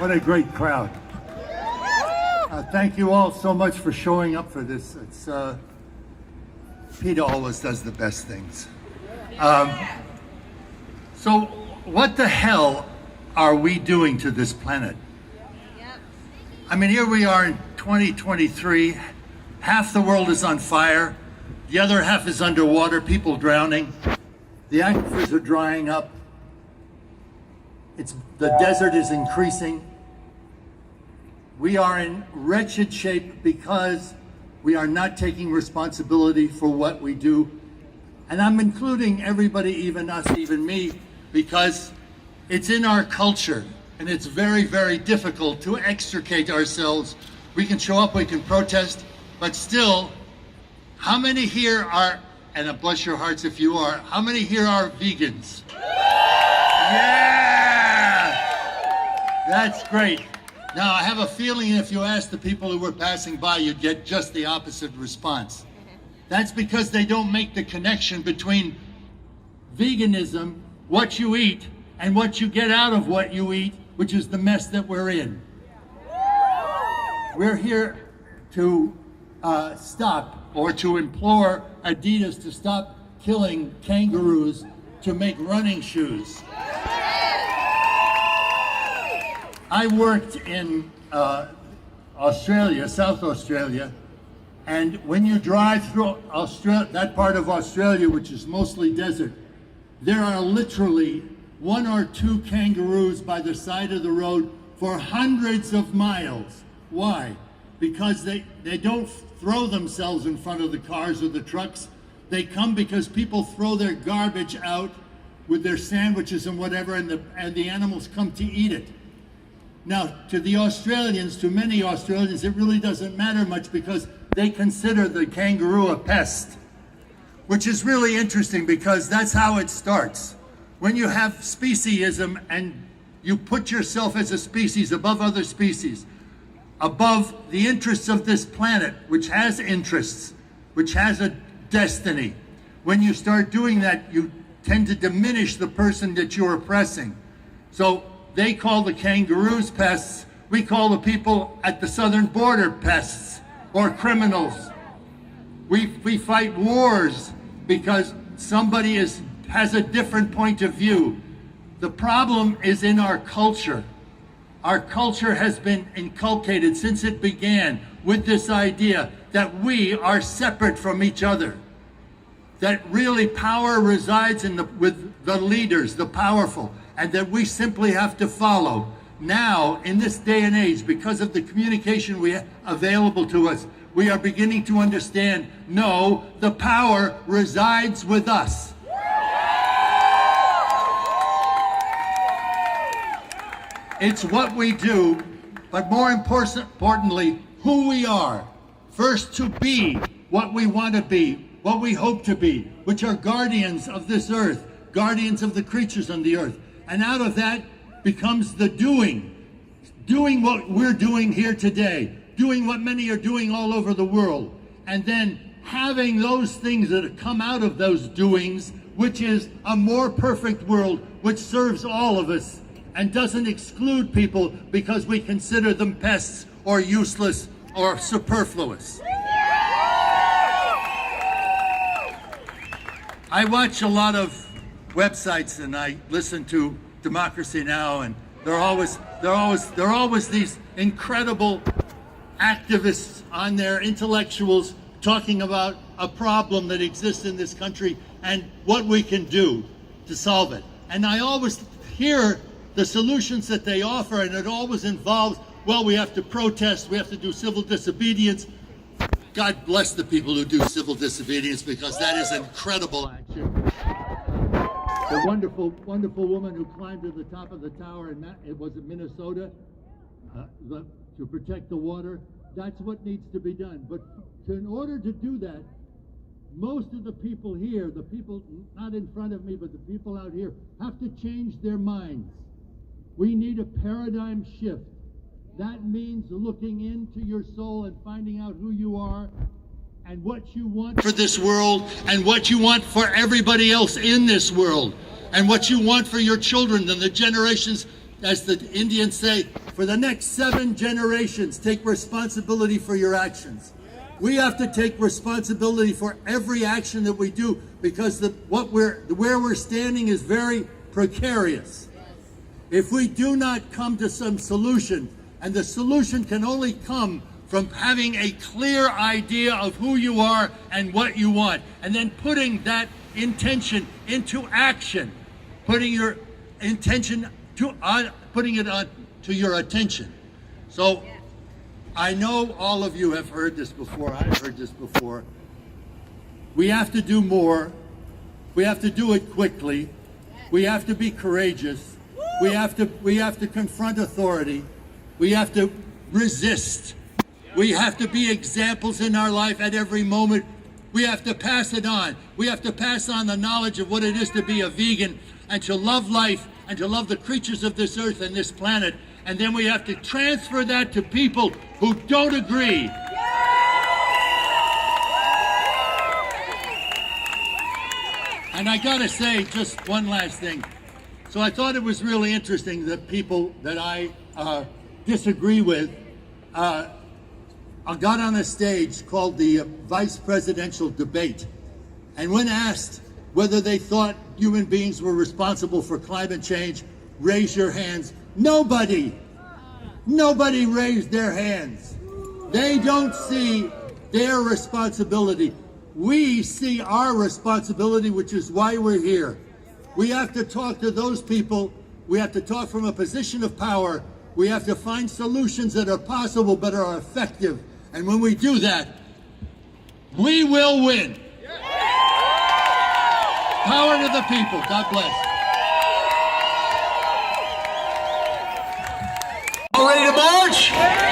What a great crowd. Thank you all so much for showing up for this. It's Peter always does the best things. So what the hell are we doing to this planet? I mean, here we are in 2023. Half the world is on fire. The other half is underwater, people drowning. The aquifers are drying up. The desert is increasing. We are in wretched shape because we are not taking responsibility for what we do. And I'm including everybody, even us, even me, because it's in our culture and it's very, very difficult to extricate ourselves. We can show up, we can protest, but still, how many here are, and bless your hearts if you are, how many here are vegans? Yeah! That's great. Now, I have a feeling if you ask the people who were passing by, you'd get just the opposite response. That's because they don't make the connection between veganism, what you eat, and what you get out of what you eat, which is the mess that we're in. We're here to stop, or to implore Adidas to stop killing kangaroos to make running shoes. I worked in Australia, South Australia, and when you drive through that part of Australia, which is mostly desert, there are literally 1 or 2 kangaroos by the side of the road for hundreds of miles. Why? Because they don't throw themselves in front of the cars or the trucks. They come because people throw their garbage out with their sandwiches and whatever, and the animals come to eat it. Now, to the Australians, to many Australians, it really doesn't matter much because they consider the kangaroo a pest, which is really interesting because that's how it starts. When you have speciesism and you put yourself as a species above other species, above the interests of this planet, which has interests, which has a destiny, when you start doing that, you tend to diminish the person that you're oppressing. So they call the kangaroos pests. We call the people at the southern border pests or criminals. We fight wars because somebody has a different point of view. The problem is in our culture. Our culture has been inculcated since it began with this idea that we are separate from each other, that really power resides with the leaders, the powerful, and that we simply have to follow. Now, in this day and age, because of the communication we have available to us, we are beginning to understand, no, the power resides with us. It's what we do, but more importantly, who we are. First, to be what we want to be, what we hope to be, which are guardians of this earth, guardians of the creatures on the earth. And out of that becomes the doing what we're doing here today, doing what many are doing all over the world, and then having those things that come out of those doings, which is a more perfect world, which serves all of us and doesn't exclude people because we consider them pests or useless or superfluous. I watch a lot of websites and I listen to Democracy Now, and there are always these incredible activists on there, intellectuals talking about a problem that exists in this country and what we can do to solve it. And I always hear the solutions that they offer, and it always involves, well, we have to protest, we have to do civil disobedience. God bless the people who do civil disobedience, because that is incredible action. The wonderful, wonderful woman who climbed to the top of the tower it was in Minnesota to protect the water. That's what needs to be done. But in order to do that, most of the people here, the people not in front of me, but the people out here, have to change their minds. We need a paradigm shift. That means looking into your soul and finding out who you are and what you want for this world and what you want for everybody else in this world and what you want for your children and the generations as the Indians say, for the next 7 generations, take responsibility for your actions. We have to take responsibility for every action that we do, because where we're standing is very precarious. If we do not come to some solution, and the solution can only come from having a clear idea of who you are and what you want, and then putting that intention into action, putting your intention putting it on to your attention. So I know all of you have heard this before. I've heard this before. We have to do more. We have to do it quickly. We have to be courageous. We have to confront authority. We have to resist. We have to be examples in our life at every moment. We have to pass it on. We have to pass on the knowledge of what it is to be a vegan and to love life and to love the creatures of this earth and this planet. And then we have to transfer that to people who don't agree. And I gotta say just one last thing. So I thought it was really interesting that people that I disagree with got on a stage called the Vice Presidential Debate. And when asked whether they thought human beings were responsible for climate change, raise your hands. Nobody raised their hands. They don't see their responsibility. We see our responsibility, which is why we're here. We have to talk to those people. We have to talk from a position of power. We have to find solutions that are possible but are effective. And when we do that, we will win. Power to the people. God bless. All ready to march?